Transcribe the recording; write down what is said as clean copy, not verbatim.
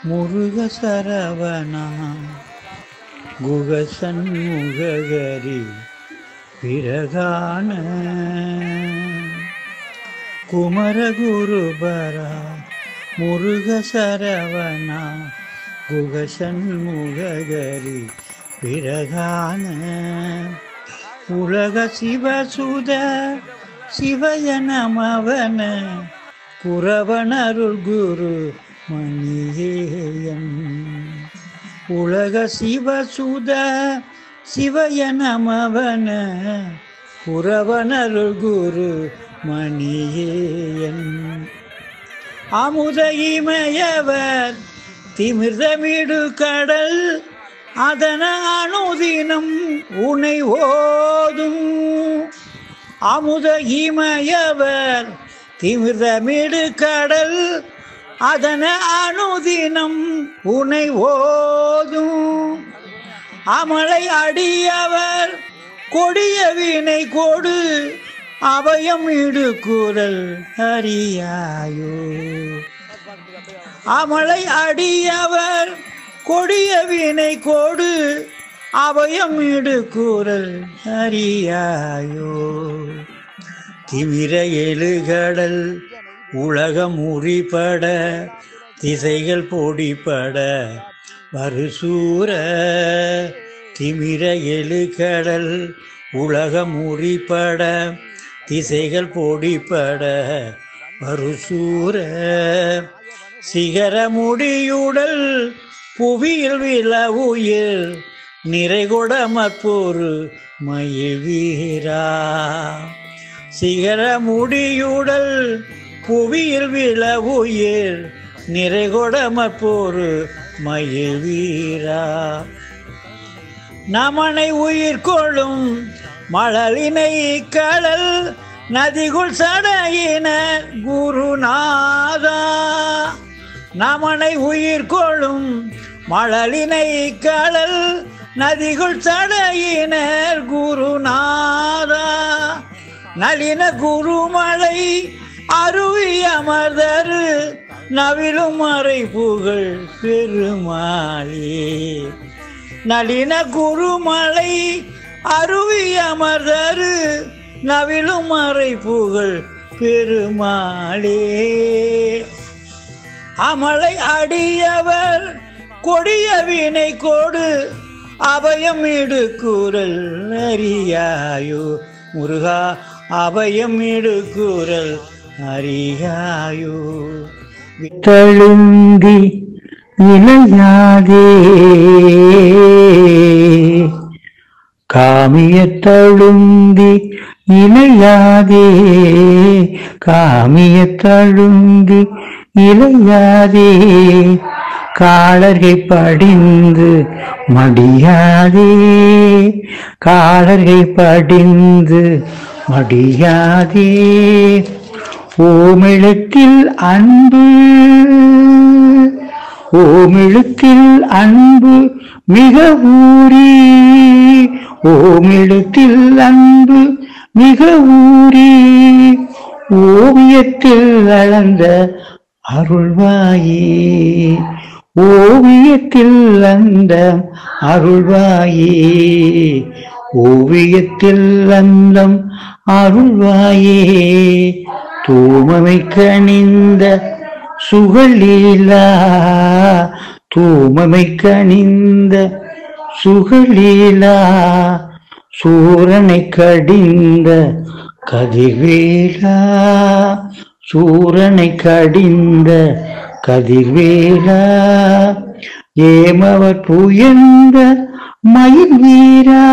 முருக சரவணா குகசன் முககரி பிரகான குமரகுருபரா முருக சரவணா குகசன் முககரி பிரகான உலக சிவசுத சிவய நமவன குரவனருள் குரு மணியேயன் உலக சிவசுத சிவய நமவன குரவனருள் குரு மணியேயன் அமுத இமயவர் திமிர்தமிடு கடல் அதன அனுதினம் உனை ஓதும் அமுத இமயவர் திமிர்தமிடு கடல் அதன அனுதினம் உனை ஓதும் அமலை அடியவர் கொடிய வினை கொடு அபயம் இடு குரல் அறியாயோ அமலை அடியவர் கொடிய வினை கொடு அபயம் இடு குரல் அறியாயோ திமிர எழுகடல் உலகம் உரிபட திசைகள் பொடிபட வருசூர திமிர எழுகடல் உலகம் உரிபட திசைகள் பொடிபட வருசூர சிகர முடியுடல் புவியில் விளவுயில் நிறைகொட மற்பொரு மயில் வீரா சிகர முடியுடல் புவியில் விளவுயில் நிறைகொட மற்பொரு மயில் வீரா நமனை உயிர் கொள்ளும் மழலினை கடல் நதிகுள் சடையினர் குருநாதா நமனை உயிர் கொள்ளும் மழலினை கடல் நதிகுள் சடையினர் குருநாதா நளின குருமலை அருவி அமர்தரு நவிலும் மறை புகழ் பெருமாளே நளின குருமலை அருவி அமர்தரு நவிலும் மறை புகழ் பெருமாளே அமலை அடியவர் கொடிய வினை கொடு அபயம் இடு குரல் அறியாயோ முருகா அபயம் இடு குரல் அறியாயோ தழுந்தி இளையாதே காமிய தழுந்தி இளையாதே காமிய தழுந்தி இளையாதே காளர்கை படிந்து மடியாதே காளர்கை படிந்து மடியாதே ஓமெழுத்தில் அன்பு ஓமெழுத்தில் அன்பு மிக ஊறி ஓமெழுத்தில் அன்பு மிக ஊறி ஓவியத்தில் அளந்த அருள்வாயே ஓவியத்தில் அந்த அருள்வாயே ஓவியத்தில் அந்தம் அருள்வாயே தூமமை கணிந்த சுகலீலா தூமமை கணிந்த சுகலீலா சூரனை கடிந்த கதிர்வேலா சூரனை கடிந்த கதிர்வேலா ஏமவர் புயந்த மயில் வீரா